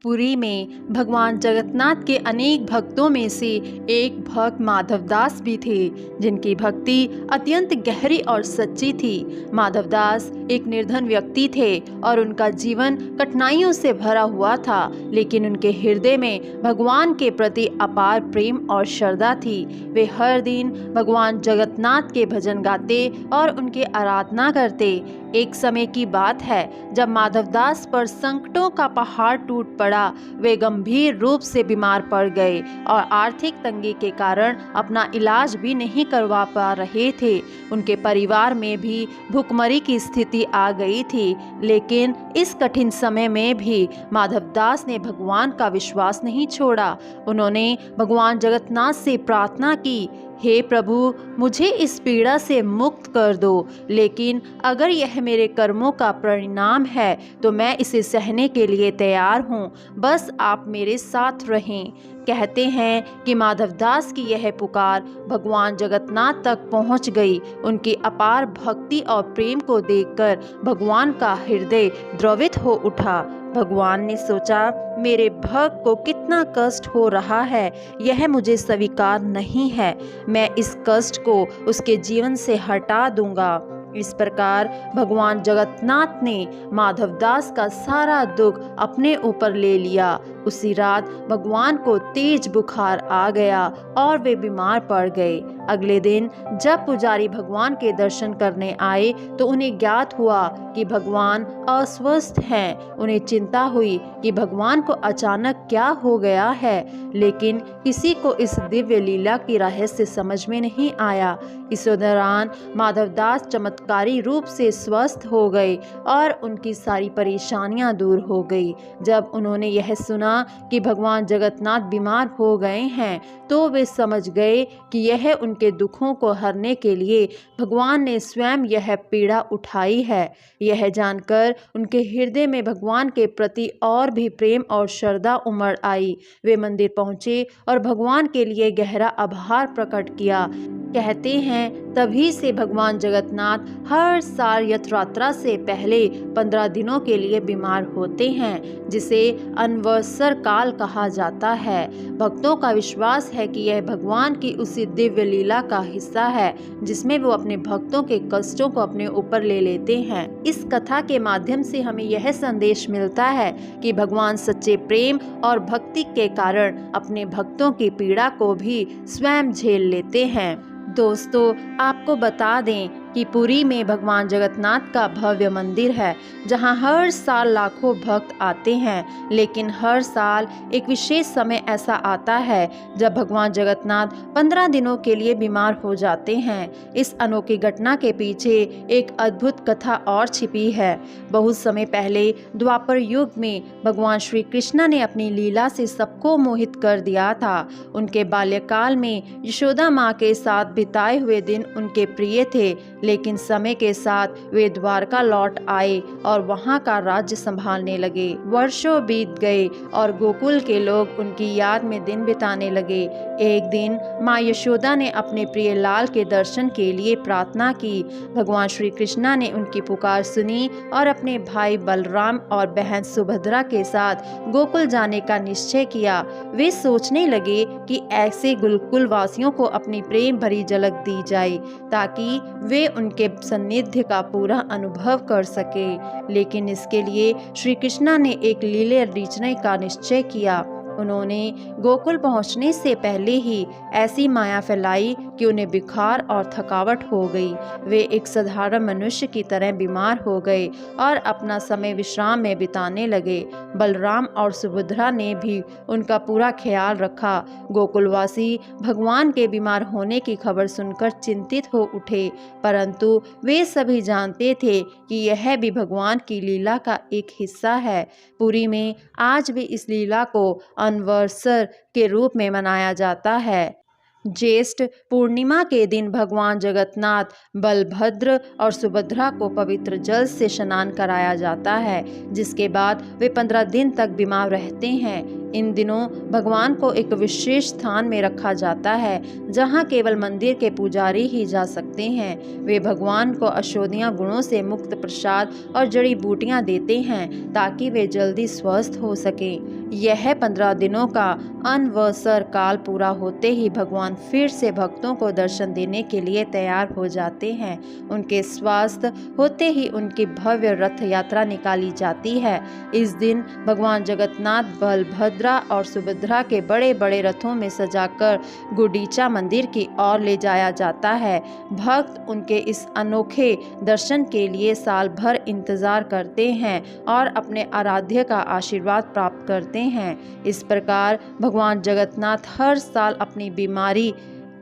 पुरी में भगवान जगन्नाथ के अनेक भक्तों में से एक भक्त माधवदास भी थे, जिनकी भक्ति अत्यंत गहरी और सच्ची थी। माधवदास एक निर्धन व्यक्ति थे और उनका जीवन कठिनाइयों से भरा हुआ था, लेकिन उनके हृदय में भगवान के प्रति अपार प्रेम और श्रद्धा थी। वे हर दिन भगवान जगन्नाथ के भजन गाते और उनकी आराधना करते। एक समय की बात है जब माधवदास पर संकटों का पहाड़ टूट पड़ा। वे गंभीर रूप से बीमार पड़ गए और आर्थिक तंगी के कारण अपना इलाज भी नहीं करवा पा रहे थे। उनके परिवार में भी भुखमरी की स्थिति आ गई थी, लेकिन इस कठिन समय में भी माधवदास ने भगवान का विश्वास नहीं छोड़ा। उन्होंने भगवान जगन्नाथ से प्रार्थना की, हे प्रभु, मुझे इस पीड़ा से मुक्त कर दो, लेकिन अगर यह मेरे कर्मों का परिणाम है तो मैं इसे सहने के लिए तैयार हूँ। बस आप मेरे साथ रहें। कहते हैं कि माधवदास की यह पुकार भगवान जगन्नाथ तक पहुँच गई। उनकी अपार भक्ति और प्रेम को देखकर भगवान का हृदय द्रवित हो उठा। भगवान ने सोचा, मेरे भक्त को कितना कष्ट हो रहा है, यह मुझे स्वीकार नहीं है। मैं इस कष्ट को उसके जीवन से हटा दूंगा। इस प्रकार भगवान जगन्नाथ ने माधवदास का सारा दुख अपने ऊपर ले लिया। उसी रात भगवान को तेज बुखार आ गया और वे बीमार पड़ गए। अगले दिन जब पुजारी भगवान के दर्शन करने आए तो उन्हें ज्ञात हुआ कि भगवान अस्वस्थ हैं। उन्हें चिंता हुई कि भगवान को अचानक क्या हो गया है, लेकिन किसी को इस दिव्य लीला की रहस्य समझ में नहीं आया। इस दौरान माधवदास चमत्कारी रूप से स्वस्थ हो गए और उनकी सारी परेशानियां दूर हो गई। जब उन्होंने यह सुना कि भगवान जगन्नाथ बीमार हो गए हैं तो वे समझ गए कि यह उनके दुखों को हरने के लिए भगवान ने स्वयं यह पीड़ा उठाई है। यह जानकर उनके हृदय में भगवान के प्रति और भी प्रेम और श्रद्धा उमड़ आई। वे मंदिर पहुंचे और भगवान के लिए गहरा आभार प्रकट किया। कहते हैं तभी से भगवान जगन्नाथ हर साल यात्रा से पहले 15 दिनों के लिए बीमार होते हैं, जिसे अनवसर काल कहा जाता है। भक्तों का विश्वास है कि यह भगवान की उसी दिव्य लीला का हिस्सा है जिसमें वो अपने भक्तों के कष्टों को अपने ऊपर ले लेते हैं। इस कथा के माध्यम से हमें यह संदेश मिलता है कि भगवान सच्चे प्रेम और भक्ति के कारण अपने भक्तों की पीड़ा को भी स्वयं झेल लेते हैं। दोस्तों, आपको बता दें कि पुरी में भगवान जगन्नाथ का भव्य मंदिर है, जहां हर साल लाखों भक्त आते हैं। लेकिन हर साल एक विशेष समय ऐसा आता है जब भगवान जगन्नाथ 15 दिनों के लिए बीमार हो जाते हैं। इस अनोखी घटना के पीछे एक अद्भुत कथा और छिपी है। बहुत समय पहले द्वापर युग में भगवान श्री कृष्ण ने अपनी लीला से सबको मोहित कर दिया था। उनके बाल्यकाल में यशोदा माँ के साथ बिताए हुए दिन उनके प्रिय थे, लेकिन समय के साथ वे द्वारका लौट आए और वहां का राज्य संभालने लगे। वर्षों बीत गए और गोकुल के लोग उनकी याद में दिन बिताने लगे। एक दिन माँ यशोदा ने अपने प्रिय लाल के दर्शन के लिए प्रार्थना की। भगवान श्री कृष्णा ने उनकी पुकार सुनी और अपने भाई बलराम और बहन सुभद्रा के साथ गोकुल जाने का निश्चय किया। वे सोचने लगे कि ऐसे गोकुल वासियों को अपनी प्रेम भरी झलक दी जाए ताकि वे उनके सान्निध्य का पूरा अनुभव कर सके। लेकिन इसके लिए श्री कृष्णा ने एक लीला रचने का निश्चय किया। उन्होंने गोकुल पहुंचने से पहले ही ऐसी माया फैलाई कि उन्हें बुखार और थकावट हो गई। वे एक साधारण मनुष्य की तरह बीमार हो गए और अपना समय विश्राम में बिताने लगे। बलराम और सुभद्रा ने भी उनका पूरा ख्याल रखा। गोकुलवासी भगवान के बीमार होने की खबर सुनकर चिंतित हो उठे, परंतु वे सभी जानते थे कि यह भी भगवान की लीला का एक हिस्सा है। पुरी में आज भी इस लीला को अनवसर के रूप में मनाया जाता है। ज्येष्ठ पूर्णिमा के दिन भगवान जगन्नाथ, बलभद्र और सुभद्रा को पवित्र जल से स्नान कराया जाता है, जिसके बाद वे 15 दिन तक बीमार रहते हैं। इन दिनों भगवान को एक विशेष स्थान में रखा जाता है जहां केवल मंदिर के पुजारी ही जा सकते हैं। वे भगवान को औषधीय गुणों से मुक्त प्रसाद और जड़ी बूटियां देते हैं ताकि वे जल्दी स्वस्थ हो सकें। यह 15 दिनों का अनवसर काल पूरा होते ही भगवान फिर से भक्तों को दर्शन देने के लिए तैयार हो जाते हैं। उनके स्वस्थ होते ही उनकी भव्य रथ यात्रा निकाली जाती है। इस दिन भगवान जगन्नाथ बलभद्रा और सुभद्रा के बड़े बड़े रथों में सजाकर गुंडीचा मंदिर की ओर ले जाया जाता है। भक्त उनके इस अनोखे दर्शन के लिए साल भर इंतजार करते हैं और अपने आराध्य का आशीर्वाद प्राप्त करते हैं। इस प्रकार भगवान जगन्नाथ हर साल अपनी बीमारी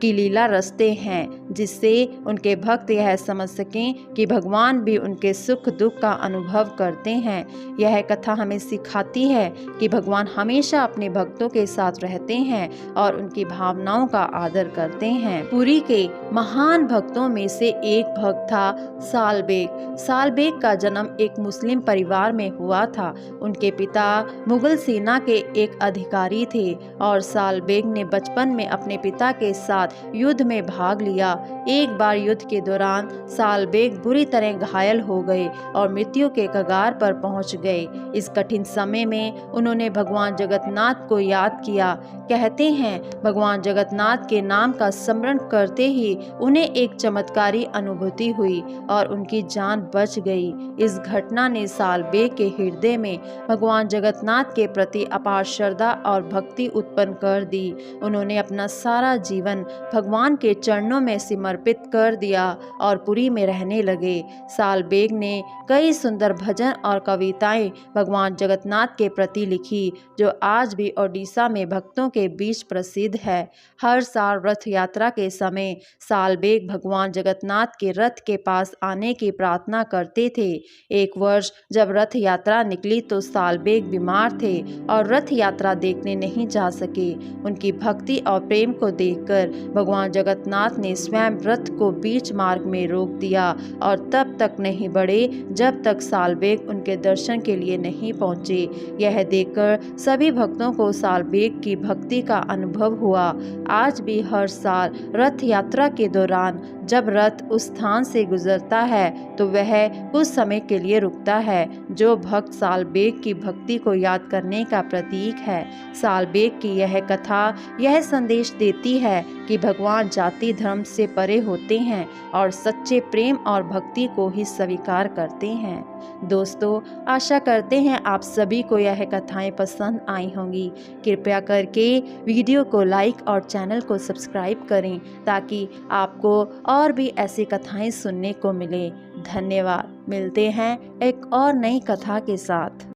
की लीला रचते हैं, जिससे उनके भक्त यह समझ सकें कि भगवान भी उनके सुख दुख का अनुभव करते हैं। यह कथा हमें सिखाती है कि भगवान हमेशा अपने भक्तों के साथ रहते हैं और उनकी भावनाओं का आदर करते हैं। पुरी के महान भक्तों में से एक भक्त था सालबेग। सालबेग का जन्म एक मुस्लिम परिवार में हुआ था। उनके पिता मुगल सेना के एक अधिकारी थे और सालबेग ने बचपन में अपने पिता के साथ युद्ध में भाग लिया। एक बार युद्ध के दौरान सालबेग बुरी तरह घायल हो गए और मृत्यु के कगार पर पहुंच गए। इस कठिन समय में उन्होंने भगवान जगन्नाथ को याद किया। कहते हैं भगवान जगन्नाथ के नाम का स्मरण करते ही उन्हें एक चमत्कारी अनुभूति हुई और उनकी जान बच गई। इस घटना ने सालबेग के हृदय में भगवान जगन्नाथ के प्रति अपार श्रद्धा और भक्ति उत्पन्न कर दी। उन्होंने अपना सारा जीवन भगवान के चरणों में समर्पित कर दिया और पुरी में रहने लगे। सालबेग ने कई सुंदर भजन और कविताएं भगवान जगन्नाथ के प्रति लिखी, जो आज भी ओडिशा में भक्तों के बीच प्रसिद्ध है। हर साल रथ यात्रा के समय सालबेग भगवान जगन्नाथ के रथ के पास आने की प्रार्थना करते थे। एक वर्ष जब रथ यात्रा निकली तो सालबेग बीमार थे और रथ यात्रा देखने नहीं जा सके। उनकी भक्ति और प्रेम को देखकर भगवान जगन्नाथ ने स्वयं रथ को बीच मार्ग में रोक दिया और तब तक नहीं बढ़े जब तक सालबेग उनके दर्शन के लिए नहीं पहुंचे। यह देखकर सभी भक्तों को सालबेग की भक्ति का अनुभव हुआ। आज भी हर साल रथ यात्रा के दौरान जब रथ उस स्थान से गुजरता है तो वह कुछ समय के लिए रुकता है, जो भक्त सालबेग की भक्ति को याद करने का प्रतीक है। सालबेग की यह कथा यह संदेश देती है कि भगवान जाति धर्म से परे होते हैं और सच्चे प्रेम और भक्ति को ही स्वीकार करते हैं। दोस्तों, आशा करते हैं आप सभी को यह कथाएं पसंद आई होंगी। कृपया करके वीडियो को लाइक और चैनल को सब्सक्राइब करें ताकि आपको और भी ऐसी कथाएं सुनने को मिले। धन्यवाद। मिलते हैं एक और नई कथा के साथ।